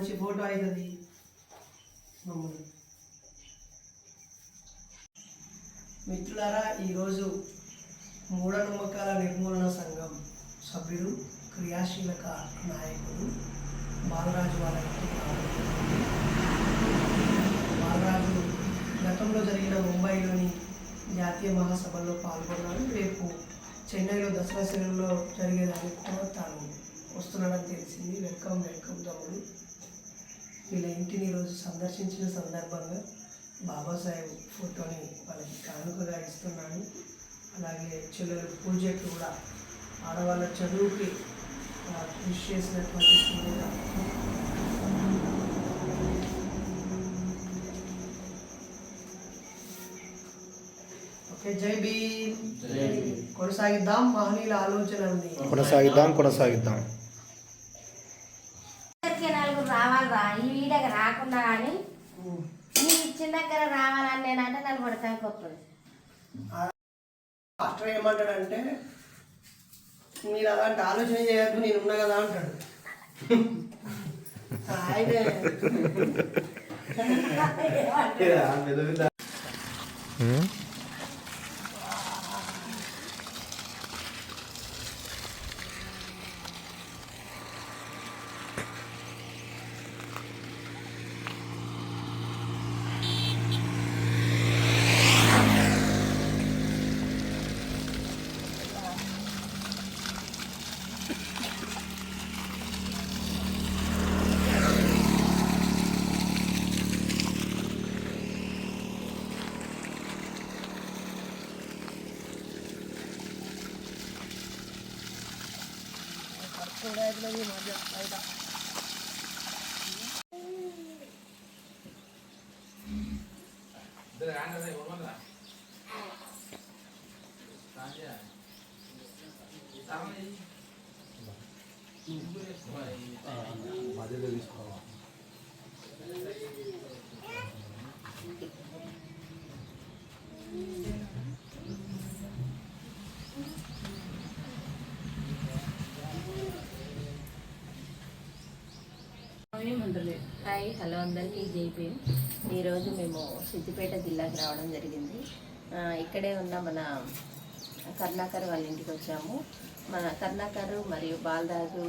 మంచి ఫోటో అవుతుంది. మిత్రులారా, ఈరోజు మూఢనమ్మకాల నిర్మూలన సంఘం సభ్యులు, క్రియాశీలక నాయకుడు బాలరాజు వాళ్ళ ఇంటికి బాలరాజు గతంలో జరిగిన ముంబైలోని జాతీయ మహాసభల్లో పాల్గొన్నారు. రేపు చెన్నైలో దసరా సెలవులో జరిగేదానికి కూడా తాను వస్తున్నాడని తెలిసింది. వెల్కమ్ తమ్ముడు. వీళ్ళ ఇంటిని ఈరోజు సందర్శించిన సందర్భంగా బాబాసాహెబ్ ఫోటోని వాళ్ళకి కానుకగా ఇస్తున్నాను. అలాగే చెల్లెలు పూజకి కూడా ఆడవాళ్ళ చదువుకి కృషి చేసినటువంటి ఓకే. జై భీమ్. కొనసాగిద్దాం మహనీయుల ఆలోచనల్ని కొనసాగిద్దాం. రావాలిరా ఈ వీడియోకి రాకుండా కానీ నీ ఇచ్చిన దగ్గర రావాలని నేనంటే నన్ను కొడతానికి వస్తుంది. మాస్టర్ ఏమంటాడంటే, మీరు అలాంటి ఆలోచన చేయద్దు, నేను ఉన్నా కదా అంటాడు. ఆయనే హాయ్, హలో అందరికీ జై భీమ్. ఈరోజు మేము సిద్దిపేట జిల్లాకి రావడం జరిగింది. ఇక్కడే ఉన్న మన కరుణాకర్ వాళ్ళ ఇంటికి వచ్చాము. మన కరుణాకర్ మరియు బాలరాజు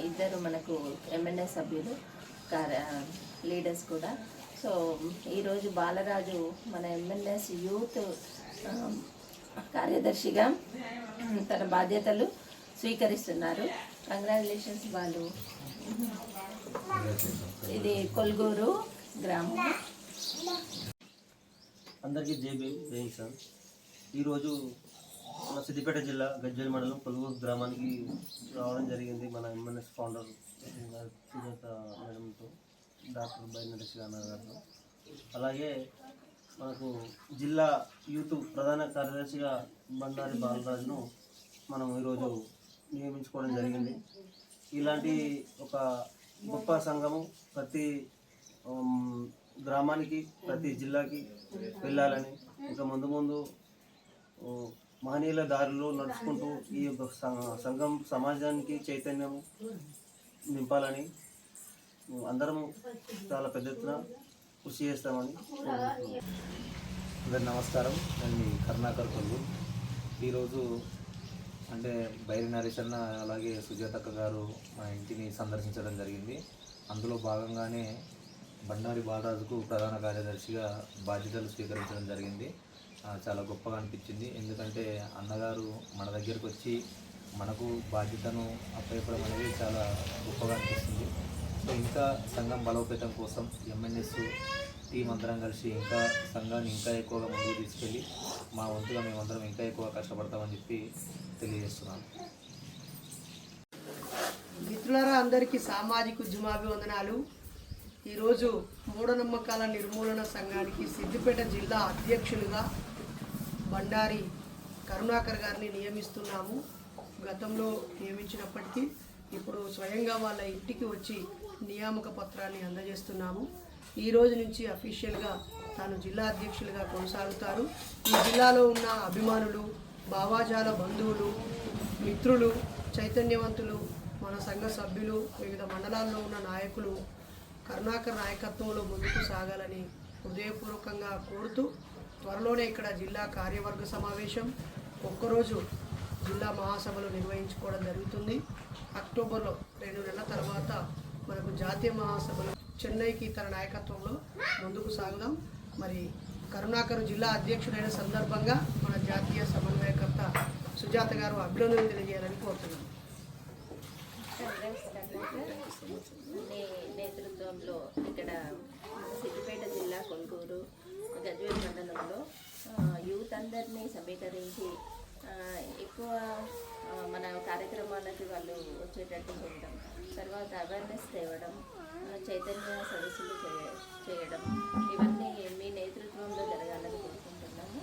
ఇద్దరు మనకు ఎంఎన్ఏ సభ్యులు, లీడర్స్ కూడా. సో ఈరోజు బాలరాజు మన ఎంఎన్ఎస్ యూత్ కార్యదర్శిగా తన బాధ్యతలు స్వీకరిస్తున్నారు. కంగ్రాచులేషన్స్ బాలు. ఇది కొల్గూరు గ్రామం. అందరికీ జై భీమ్, జై కిసాన్. ఈరోజు మన సిద్దిపేట జిల్లా గజ్వేల్ మండలం కొల్గూరు గ్రామానికి రావడం జరిగింది. మన ఎంఎన్ఎస్ ఫౌండర్ సుజాత మేడంతో, డాక్టర్ బైనరేష్ గారితో, అలాగే మనకు జిల్లా యూత్ ప్రధాన కార్యదర్శిగా బండారి బాలరాజును మనం ఈరోజు నియమించుకోవడం జరిగింది. ఇలాంటి ఒక గొప్ప సంఘము ప్రతి గ్రామానికి, ప్రతి జిల్లాకి వెళ్ళాలని, ఇంకా ముందు మహనీయుల దారిలో నడుచుకుంటూ ఈ యొక్క సంఘం సమాజానికి చైతన్యము నింపాలని అందరము చాలా పెద్ద ఎత్తున కృషి చేస్తామని. అందరి నమస్కారం. నేను మీ కరుణాకర్ కొల్లు. ఈరోజు అంటే బైరి నరేష్ అన్న అలాగే సుజాతక్క గారు మా ఇంటిని సందర్శించడం జరిగింది. అందులో భాగంగానే బండారి బాలరాజుకు ప్రధాన కార్యదర్శిగా బాధ్యతలు స్వీకరించడం జరిగింది. చాలా గొప్పగా అనిపించింది. ఎందుకంటే అన్నగారు మన దగ్గరకు వచ్చి మనకు బాధ్యతను అప్పచెప్పడం అనేది చాలా గొప్పగా అనిపిస్తుంది. సో ఇంకా సంఘం బలోపేతం కోసం ఎంఎన్ఎస్ టీం అందరం కలిసి ఇంకా సంఘాన్ని ఇంకా ఎక్కువగా ముందుకు తీసుకెళ్ళి మా వంతుగా మేమందరం ఇంకా ఎక్కువ కష్టపడతామని చెప్పి తెలియజేస్తున్నాను. మిత్రులారా, అందరికీ సామాజిక ఉద్యమాభివందనాలు. ఈరోజు మూఢనమ్మకాల నిర్మూలన సంఘానికి సిద్దిపేట జిల్లా అధ్యక్షులుగా బండారి కరుణాకర్ గారిని నియమిస్తున్నాము. గతంలో నియమించినప్పటికీ ఇప్పుడు స్వయంగా వాళ్ళ ఇంటికి వచ్చి నియామక పత్రాన్ని అందజేస్తున్నాము. ఈ రోజు నుంచి అఫీషియల్గా తాను జిల్లా అధ్యక్షులుగా కొనసాగుతారు. ఈ జిల్లాలో ఉన్న అభిమానులు, భావాజాల బంధువులు, మిత్రులు, చైతన్యవంతులు, మన సంఘ సభ్యులు, వివిధ మండలాల్లో ఉన్న నాయకులు కరుణాకర్ నాయకత్వంలో ముందుకు సాగాలని హృదయపూర్వకంగా కోరుతూ త్వరలోనే ఇక్కడ జిల్లా కార్యవర్గ సమావేశం, ఒక్కరోజు జిల్లా మహాసభలు నిర్వహించుకోవడం జరుగుతుంది. అక్టోబర్లో 2 నెలల తర్వాత మనకు జాతీయ మహాసభలు చెన్నైకి తన నాయకత్వంలో ముందుకు సాగుదాం. మరి కరుణాకర్ జిల్లా అధ్యక్షుడైన సందర్భంగా మన జాతీయ సమన్వయకర్త సుజాత గారు అభినందనలు తెలియజేయాలని కోరుతున్నాం. నేతృత్వంలో ఇక్కడ సిద్దిపేట జిల్లా కొల్గూరు గజ్వేల్ మండలంలో యూత్ అందరినీ సమీకరించి ఎక్కువ మన కార్యక్రమాలకి వాళ్ళు వచ్చేటట్టు చేయడం, తర్వాత అవేర్నెస్ తేవడం, చైతన్య సదస్సులు చేయడం, ఇవన్నీ మీ నేతృత్వంలో జరగాలని కోరుకుంటున్నాము.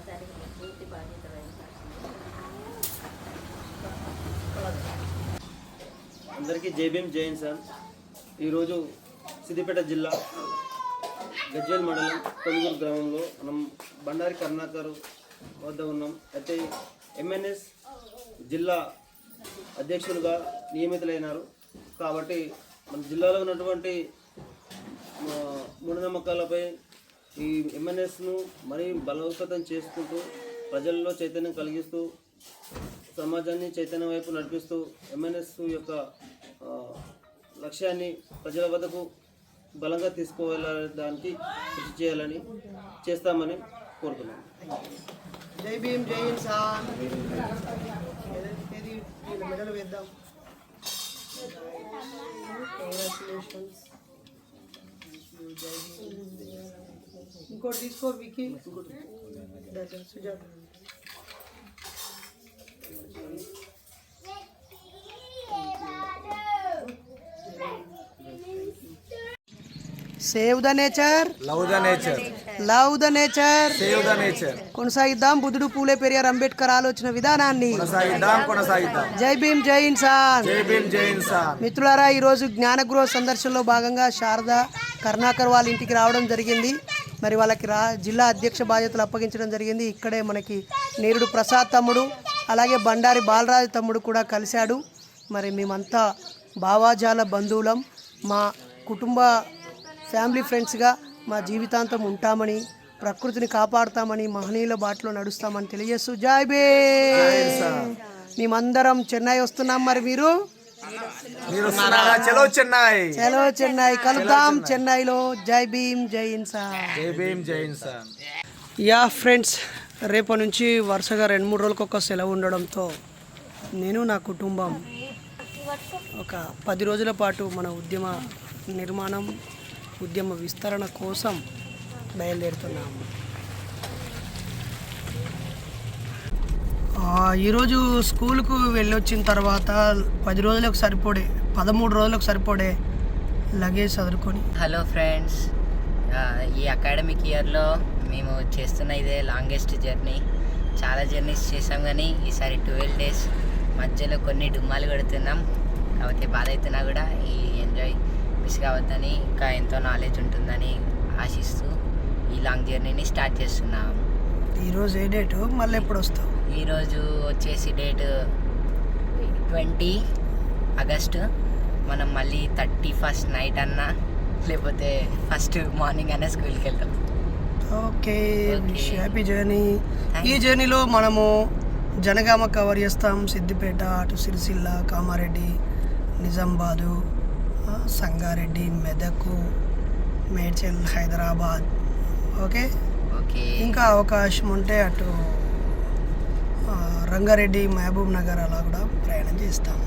దానికి మీరు పూర్తి బాధ్యత వహించాల్సింది. అందరికీ జై భీమ్, జై హింద్. ఈరోజు సిద్దిపేట జిల్లా గజ్వేల్ మండలం కొలుగురు గ్రామంలో మనం బండారి కరుణాకర్ వద్ద ఉన్నాం. అయితే ఎంఎన్ఎస్ జిల్లా అధ్యక్షులుగా నియమితులైనారు. కాబట్టి మన జిల్లాలో ఉన్నటువంటి మూఢనమ్మకాలపై ఈ ఎంఎన్ఎస్ను మరీ బలోపేతం చేసుకుంటూ ప్రజల్లో చైతన్యం కలిగిస్తూ సమాజాన్ని చైతన్యం వైపు నడిపిస్తూ ఎంఎన్ఎస్ యొక్క లక్ష్యాన్ని ప్రజల వద్దకు బలంగా తీసుకువెళ్ళడానికి కృషి చేయాలని చేస్తామని కోరుతున్నాం. జై భీమ్, జై హింద్ సార్. మెడలు వేద్దాం. కంగ్రాచులేషన్స్. ఇంకోటి తీసుకో Vicky, Sujatha. Save the nature, love the nature, love the nature, save the nature. కొనసాగిద్దాం బుద్ధుడు, పూలే పెరియార్, అంబేద్కర్ ఆలోచన విధానాన్ని. కొనసాగిద్దాం. జై భీమ్, జై ఇన్సాన్. జై భీమ్, జై ఇన్సాన్. మిత్రులారా, ఈరోజు జ్ఞానగృహ సందర్శనలో భాగంగా శారద కరుణాకర్ వాళ్ళ ఇంటికి రావడం జరిగింది. మరి వాళ్ళకి జిల్లా అధ్యక్ష బాధ్యతలు అప్పగించడం జరిగింది. ఇక్కడే మనకి నేరుడు ప్రసాద్ తమ్ముడు, అలాగే బండారి బాలరాజు తమ్ముడు కూడా కలిశాడు. మరి మేమంతా భావాజాల బంధువులం, మా కుటుంబ ఫ్యామిలీ ఫ్రెండ్స్గా మా జీవితాంతం ఉంటామని, ప్రకృతిని కాపాడుతామని, మహనీయుల బాటలో నడుస్తామని తెలియజేస్తూ జై భీమ్. మేమందరం చెన్నై వస్తున్నాం. మరి మీరు చలో చెన్నై, చలో చెన్నై, కలుద్దాం చెన్నైలో. జై భీమ్, జై ఇన్సాన్. జై భీమ్, జై ఇన్సాన్. యా ఫ్రెండ్స్, రేపటి నుంచి వరుసగా 2-3 రోజులకు ఒక సెలవు ఉండడంతో నేను నా కుటుంబం ఒక 10 రోజుల పాటు మన ఉద్యమ నిర్మాణం, ఉద్యమ విస్తరణ కోసం బయలుదేరుతున్నాము. ఈరోజు స్కూల్కు వెళ్ళొచ్చిన తర్వాత 10 రోజులకు సరిపడే 13 రోజులకు సరిపడే లగేజ్ చదువుకొని. హలో ఫ్రెండ్స్, ఈ అకాడమిక్ ఇయర్లో మేము చేస్తున్న ఇదే లాంగెస్ట్ జర్నీ. చాలా జర్నీస్ చేసాం, కానీ ఈసారి 12 డేస్ మధ్యలో కొన్ని డుమ్మాలు కొడుతున్నాం. కాబట్టి బాధ అవుతున్నా కూడా ఈ ఎంజాయ్ మిస్ కావద్దని, ఇంకా ఎంతో నాలెడ్జ్ ఉంటుందని ఆశిస్తూ ఈ లాంగ్ జర్నీని స్టార్ట్ చేస్తున్నాం. ఈరోజు ఏ డేటు, మళ్ళీ ఎప్పుడు వస్తావు? ఈరోజు వచ్చేసి డేట్ 20 ఆగస్టు. మనం మళ్ళీ 31st నైట్ అన్నా, లేకపోతే 1st మార్నింగ్ అన్నా స్కూల్కి వెళ్తాం. Okay, happy journey. ఈ జర్నీలో మనము జనగామ కవర్ చేస్తాం, సిద్దిపేట, అటు సిరిసిల్ల, కామారెడ్డి, నిజామాబాదు, సంగారెడ్డి, మెదకు, మేడ్చల్, హైదరాబాద్. ఓకే, ఇంకా అవకాశం ఉంటే అటు రంగారెడ్డి, మహబూబ్ నగర్ అలా కూడా ప్రయాణం చేస్తాం.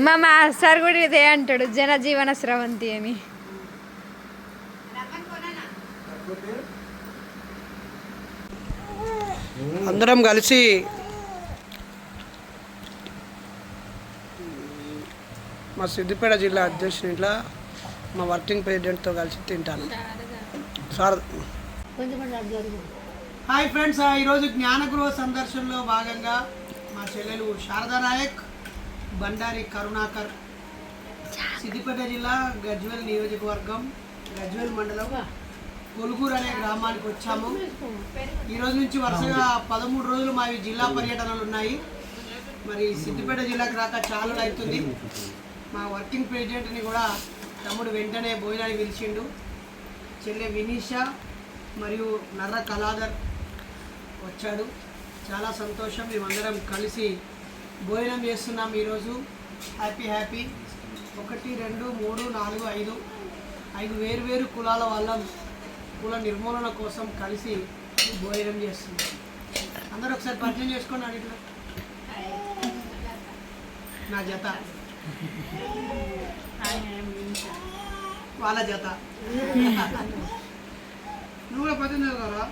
మా మాస్టర్ కూడా ఇదే అంటాడు, జనజీవన స్రవంతి అని. అందరం కలిసి మా సిద్దిపేట జిల్లా అధ్యక్షుని ఇంట్లో మా వర్కింగ్ ప్రెసిడెంట్తో కలిసి తింటాను. సార్, హాయ్ ఫ్రెండ్స్, ఈరోజు జ్ఞానగృహ సందర్శనలో భాగంగా మా చెల్లెలు శారదా నాయక్, బండారి కరుణాకర్ సిద్దిపేట జిల్లా గజ్వేల్ నియోజకవర్గం గజ్వేల్ మండలం కొలుగూరు అనే గ్రామానికి వచ్చాము. ఈ రోజు నుంచి వరుసగా 13 రోజులు మావి జిల్లా పర్యటనలు ఉన్నాయి. మరి సిద్దిపేట జిల్లాకు రాక చాలా అవుతుంది. మా వర్కింగ్ ప్రెసిడెంట్ని కూడా తమ్ముడు వెంటనే భోజనానికి పిలిచిండు. చెల్లె వినీషా మరియు నర్ర కళాధర్ వచ్చాడు. చాలా సంతోషం. మేమందరం కలిసి భోజనం చేస్తున్నాం ఈరోజు. హ్యాపీ 1 2 3 4 5 వేరు కులాల వాళ్ళం కుల నిర్మూలన కోసం కలిసి భోజనం చేస్తున్నాం. అందరూ ఒకసారి పరిచయం చేసుకోండి. అడిగిన నా జత, వాళ్ళ జత. నువ్వు కూడా పరిచయం చేసుకోరా?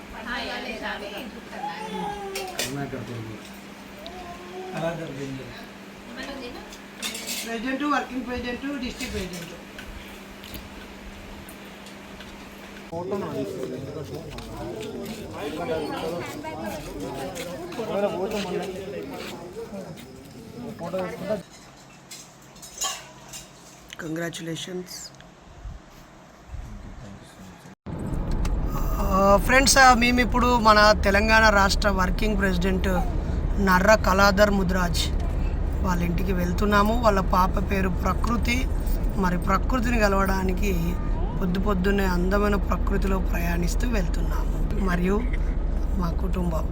President, working president, district president. Congratulations friends. మేము ఇప్పుడు మన తెలంగాణ రాష్ట్ర వర్కింగ్ ప్రెసిడెంట్ నర్ర కళాధర్ ముద్రాజ్ వాళ్ళ ఇంటికి వెళ్తున్నాము. వాళ్ళ పాప పేరు ప్రకృతి. మరి ప్రకృతిని కలవడానికి పొద్దున్నే అందమైన ప్రకృతిలో ప్రయాణిస్తూ వెళ్తున్నాము. మరియు మా కుటుంబం